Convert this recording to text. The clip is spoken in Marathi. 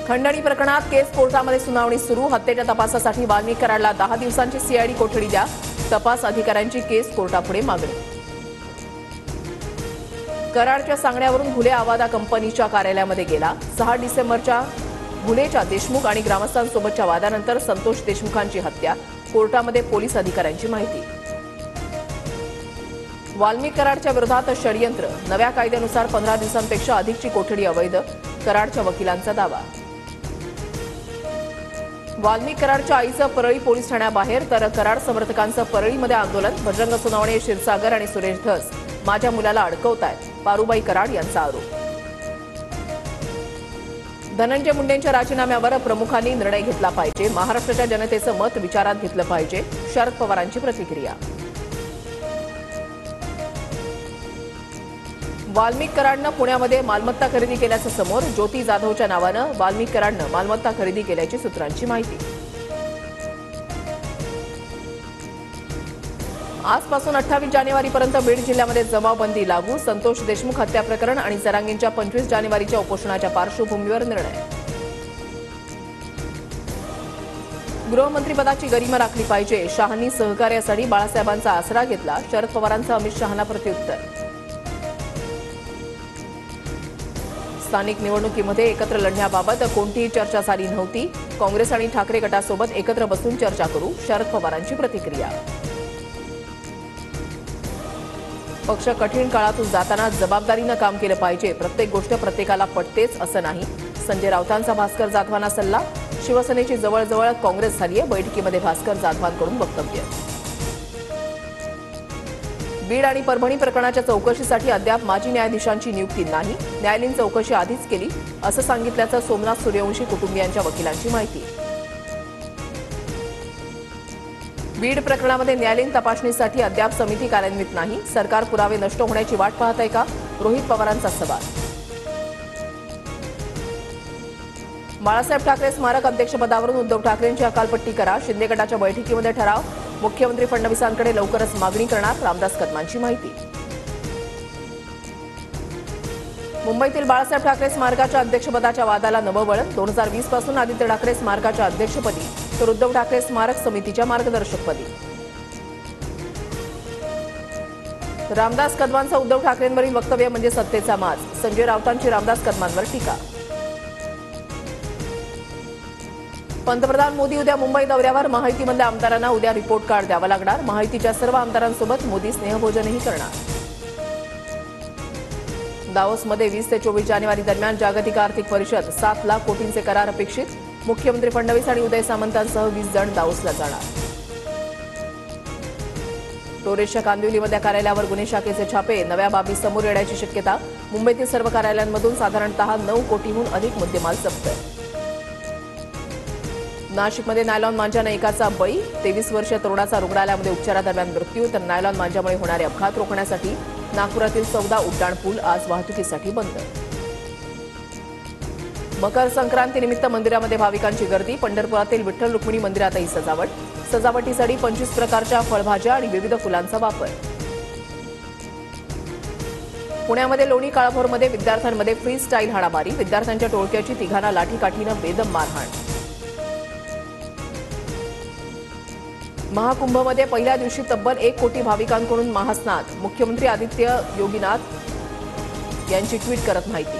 खंडणी प्रकरणात केस कोर्टामध्ये सुनावणी सुरू. हत्येच्या तपासासाठी वाल्मिक कराडला 10 दिवसांची सीआयडी कोठडी द्या. तपास अधिकाऱ्यांची केस कोर्टापुढे मागणी. कराडच्या सांगण्यावरून घुले आवादा कंपनीच्या कार्यालयामध्ये गेला. 6 डिसेंबरच्या घुलेच्या देशमुख आणि ग्रामस्थांसोबतच्या वादानंतर संतोष देशमुखांची हत्या. कोर्टामध्ये पोलीस अधिकाऱ्यांची माहिती. वाल्मिक कराडच्या विरोधात षडयंत्र. नव्या कायद्यानुसार 15 दिवसांपेक्षा अधिकची कोठडी अवैध. कराडच्या वकिलांचा दावा. वाल्मिक कराडच्या आईचं परळी पोलीस ठाण्याबाहेर तर कराड समर्थकांचं परळीमध्ये आंदोलन. बजरंग सोनवणे, क्षीरसागर आणि सुरेश धस माझ्या मुलाला अडकवतायत. पारुबाई कराड यांचा आरोप. धनंजय मुंडेंच्या राजीनाम्यावर प्रमुखांनी निर्णय घेतला पाहिजे. महाराष्ट्राच्या जनतेचं मत विचारात घेतलं पाहिजे. शरद पवारांची प्रतिक्रिया. वाल्मिक कराडनं पुण्यामध्ये मालमत्ता खरेदी केल्याचं समोर. ज्योती जाधवच्या नावानं वाल्मिक कराडनं मालमत्ता खरेदी केल्याची सूत्रांची माहिती. आजपासून 28 जानेवारीपर्यंत बीड जिल्ह्यामध्ये जमावबंदी लागू. संतोष देशमुख हत्या प्रकरण आणि जरांगींच्या 25 जानेवारीच्या उपोषणाच्या पार्श्वभूमीवर निर्णय. गृहमंत्रीपदाची गरिमा राखली पाहिजे. शहांनी सहकार्यासाठी बाळासाहेबांचा आसरा घेतला. शरद पवारांचं अमित शहांना प्रत्युत्तर. स्थानिक निवडणुकीमध्ये एकत्र लढण्याबाबत कोणतीही चर्चा झाली नव्हती. काँग्रेस आणि ठाकरे गटासोबत एकत्र बसून चर्चा करू. शरद पवारांची प्रतिक्रिया. पक्ष कठीण काळातून जाताना जबाबदारीनं काम केलं पाहिजे. प्रत्येक गोष्ट प्रत्येकाला पटतेच असं नाही. संजय राऊतांचा भास्कर जाधवांना सल्ला. शिवसेनेची जवळजवळ काँग्रेस झालीय. बैठकीमध्ये भास्कर जाधवांकडून वक्तव्य. बीड आणि परभणी प्रकरणाच्या चौकशीसाठी अद्याप माजी न्यायाधीशांची नियुक्ती नाही. न्यायालयीन चौकशी आधीच केली असं सांगितल्याचं सोमनाथ सूर्यवंशी कुटुंबियांच्या वकिलांची माहिती. बीड प्रकरणामध्ये न्यायालयीन तपासणीसाठी अद्याप समिती कार्यान्वित नाही. सरकार पुरावे नष्ट होण्याची वाट पाहत आहे का? रोहित पवारांचा सवाल. बाळासाहेब ठाकरे स्मारक अध्यक्षपदावरून उद्धव ठाकरेंची हकालपट्टी करा. शिंदे गटाच्या बैठकीमध्ये ठराव. मुख्यमंत्री फडणवीसांकडे लवकरच मागणी करणार. रामदास कदमांची माहिती. मुंबईतील बाळासाहेब ठाकरे स्मारकाच्या अध्यक्षपदाच्या वादाला नवं वळण. 2020 पासून आदित्य ठाकरे स्मारकाच्या अध्यक्षपदी तर उद्धव ठाकरे स्मारक समितीच्या मार्गदर्शकपदी. रामदास कदमांचं उद्धव ठाकरेंवरील वक्तव्य म्हणजे सत्तेचा माज. संजय राऊतांची रामदास कदमांवर टीका. पंतप्रधान मोदी उद्या मुंबई दौऱ्यावर. महायुतीमधल्या आमदारांना उद्या रिपोर्ट कार्ड द्यावं लागणार. महायुतीच्या सर्व आमदारांसोबत मोदी स्नेहभोजनही करणार. दावोसमध्ये 20 ते 24 जानेवारी दरम्यान जागतिक आर्थिक परिषद. 7 लाख कोटींचे करार अपेक्षित. मुख्यमंत्री फडणवीस आणि उदय सामंतांसह 20 जण दावोसला जाणार. टोरेसच्या कांदिवलीमधल्या कार्यालयावर गुन्हे शाखेचे छापे. नव्या बाबी समोर येण्याची शक्यता. मुंबईतील सर्व कार्यालयांमधून साधारणतः 9 कोटीहून अधिक मुद्देमाल जप्त. नाशिकमध्ये नायलॉन मांजाने एकाचा बळी. 23 वर्षीय तरुणाचा रुग्णालयामध्ये उपचारादरम्यान मृत्यू. तर नायलॉन मांजामुळे होणारे अपघात रोखण्यासाठी नागपुरातील 14 उड्डाण पूल आज वाहतुकीसाठी बंद. मकर संक्रांतीनिमित्त मंदिरामध्ये भाविकांची गर्दी. पंढरपुरातील विठ्ठल रुक्मिणी मंदिरातही सजावट. सजावटीसाठी 25 प्रकारच्या फळभाज्या आणि विविध फुलांचा वापर. पुण्यामध्ये लोणी काळभोरमध्ये विद्यार्थ्यांमध्ये फ्री स्टाईल हाणामारी. विद्यार्थ्यांच्या टोळक्याची तिघांना लाठीकाठीनं बेदम मारहाण. महाकुंभमध्ये पहिल्या दिवशी तब्बल 1 कोटी भाविकांकडून महास्नान. मुख्यमंत्री आदित्य योगीनाथ यांची ट्विट करत माहिती.